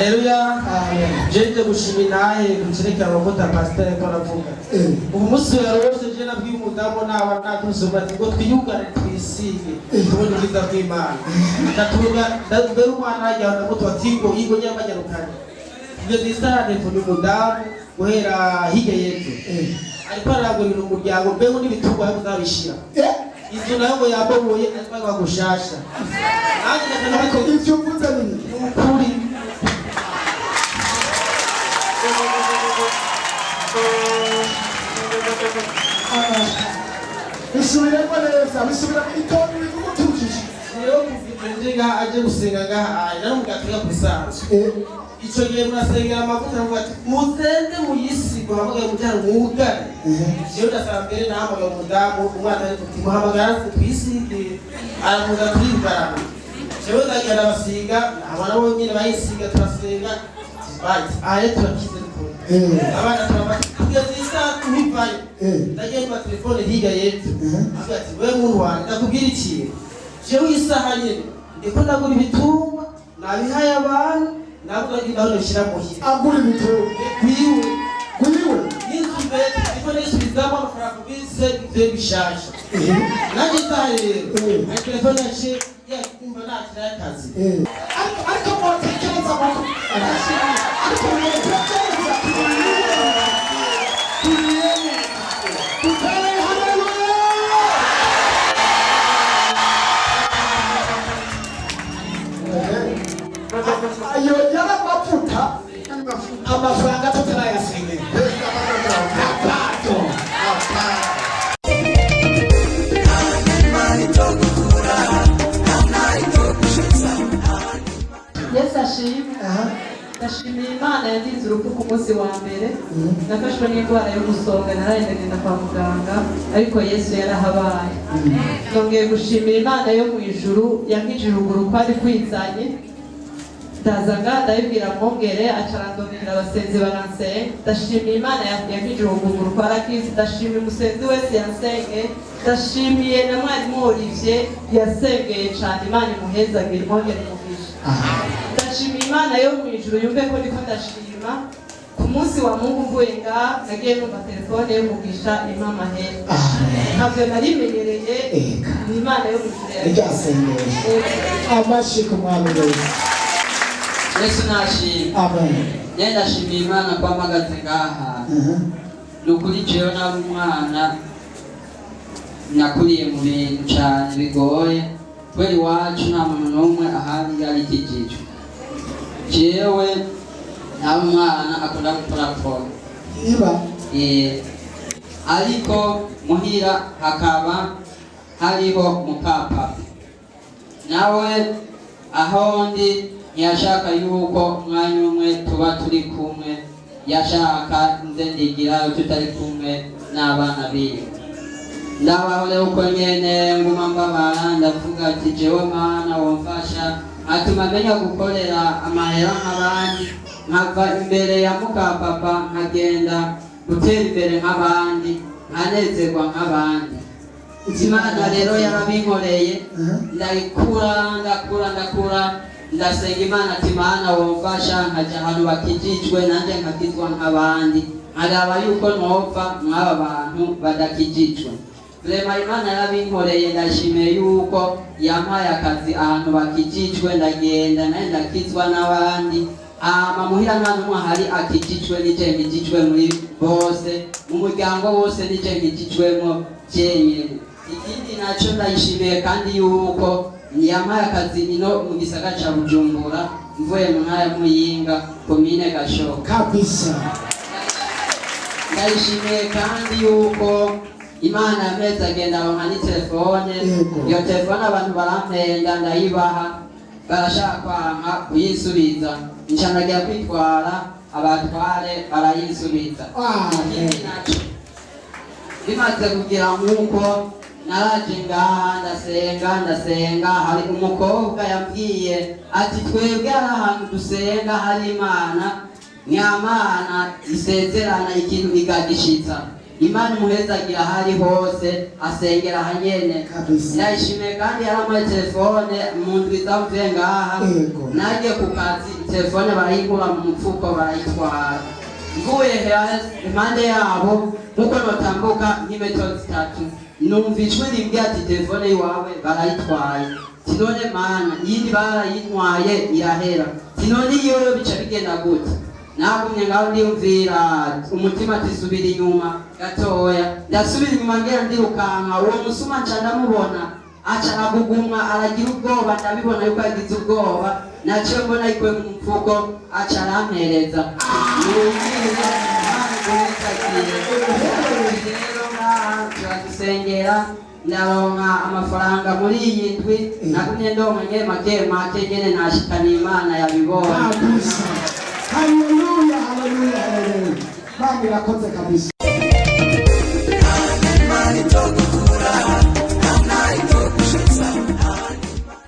Haleluya. Jeje gushimira kuchereka abakota pastor ko aravuga. Umunsi yarose je nabwiye umudamu naba natusoma ati ngo twiyugare twisige. Tubone kiza kw'Imana. Ndatuga ndabera umwana yajya muto atingo yigo nyamanyarukanye. Ibyo disarane fundi umudamu guhera hirya y'epfo. Ariko aragurira umuryango mbe n'ibitungwa yazabishira. Izo nayo yaboboye atwaga gushasha. Nanjye ndakanako ivyo mvuze ni ukuri. Bisubiremo neza, bisubira mu gitondo bigumutujije. Rero kuvinga aje gusenga ngaha namugatega kusanzwe. Ico gihe murasengera amavuta ngo ati muzende muyisi guhamagara mujyana mwugare. Jewe ndasambere nahamagara umudamu umwana ari kuti muhamagara twisige aramuza kwibara. Jewe ndagenda basiga abana bo nyine bayisiga turasenga. Right, aye turakize abana turabati kugeza isaha tuhivayo ndagiye kwa telefone hirya y'epfo avuga ati wewe muntu wanjye ndakubwira ikintu jewe isaha nyine ndiko ndagura ibitungwa nabihaye abantu nabwo ndagiye ndashira muhira agura ibitungwa kwiwe n'inzu mbere ndiko nisubizamo amafaranga bise ibyo bishasha nanjye isaha rero ari telefone yaciye yakumva nakira akazi ariko mwatekereza ko ariko mwatekereza ayo yara mafuta amafaranga tutarayasengera Yesu ashimwe. Ndashimiye Imana yandinze urupfu ku munsi wa mbere. Nafashwe n'indwara yo gusonga naragenda kwa muganga ariko Yesu yarahabaye. Nongeye gushimira Imana yo mu ijuru yankijije uruguru kwari kwizanye. Ndazaga ndabibwira mwongere acarandonera abasenzi baransenga. Ndashimiye Imana yankijije uruguru kwari kwisi. Ndashimiye umusenzi wese yansenge. Ndashimiye na mwarimu Olivier yasengeye cyane Imana imuhezagire mwongere mugisha. Ndashimiye Imana yo mu ijuru yumve ko ndiko ndashima ku munsi wa Mungu mvuye ngaha nagiye numva telefone yo mugisha imama hera ntabwo narimenyereye ni Imana yo mu ijuru yasengeje amashi ku mwami wese Yesu nashimye amen ndashimiye Imana kwa magaze ngaha nukuri jewe n'umwana nakuriye mu bintu cyane bigoye kweli wacu nta muntu n'umwe ahandi yari kijijwe jewe nta mwana akunda gukora phone iba ariko muhira hakaba hariho mukapa nawe aho ndi ntiyashaka yuko mwanya umwe tuba turi kumwe yashaka nze ndigirayo tutari kumwe n'abana biwe ndabaho rero uko nyene nguma mbabara ndavuga ati jewe Mana womfasha atuma menya gukorera amahera nk'abandi nkava imbere ya mukapapa nkagenda gutera imbere nk'abandi nkanezerwa nk'abandi Imana rero yarabinkoreye ndakura ndasenga Imana ati Mana womfasha nkajya ahantu bakijijwe nanjye nkakizwa nk'abandi nkaraba yuko ntopfa mw'aba bantu badakijijwe Vrema Imana yarabinkoreye ndashimiye yuko yampaye akazi ahantu bakijijwe ndagenda naye ndakizwa n'abandi muhira nta n'umwe ahari akijijwe nije nkijijwe muri bose mu muryango wose nije nkijijwemo jenyene ikindi naco ndayishimiye kandi yuko yampaye akazi ino mu gisagara ca Bujumbura mvuye mu ntara ya Muyinga komine Gashoka kabisa ndayishimiye kandi yuko Imana yameze agenda bankani telefone iyo telefone abantu barampenda ndayibaha barashaka kwanka kuyisubiza ncanagira kwitwara abatware barayisubiza bimaze kugira nk'uko naraje ngaha ndasenga hari umukobwa yambwiye ati twebwe ari ahantu dusenga hari Imana nyamana isezerana ikintu igagishitsa Imana imuhezagira ahari hose asengera hanyene Kabisa. ndayishimiye kandi yaramuhaye telefone mu ndwi zavuye ngaha Yego. nagiye ku kazi telefone barayikura mu mufuko barayitwara mvuye impande yabo nkuko notambuka nk'imetero 3 numva ijwi rimbwira ati telefone iwawe barayitwaye tinone mana yindi barayitwaye irahera tinone iyo bica bigenda gute nagumye ngaho ndiyumvira umutima tisubira inyuma gatoya ndasubira inyuma ngera ndirukanka uwo musuma nca ndamubona aca aragugumwa aragira ubwoba ndabibona yuko yagize ubwoba naciye mbona yikuye mu mfuko aca arampereza rero ngaha turadusengera ndaronka amafaranga muri iyi ndwi nagumye ndonka nye make nyene nashikaniye Imana yabibona Kabisa. Haleluya, haleluya, haleluya. Bami irakoze kabisa.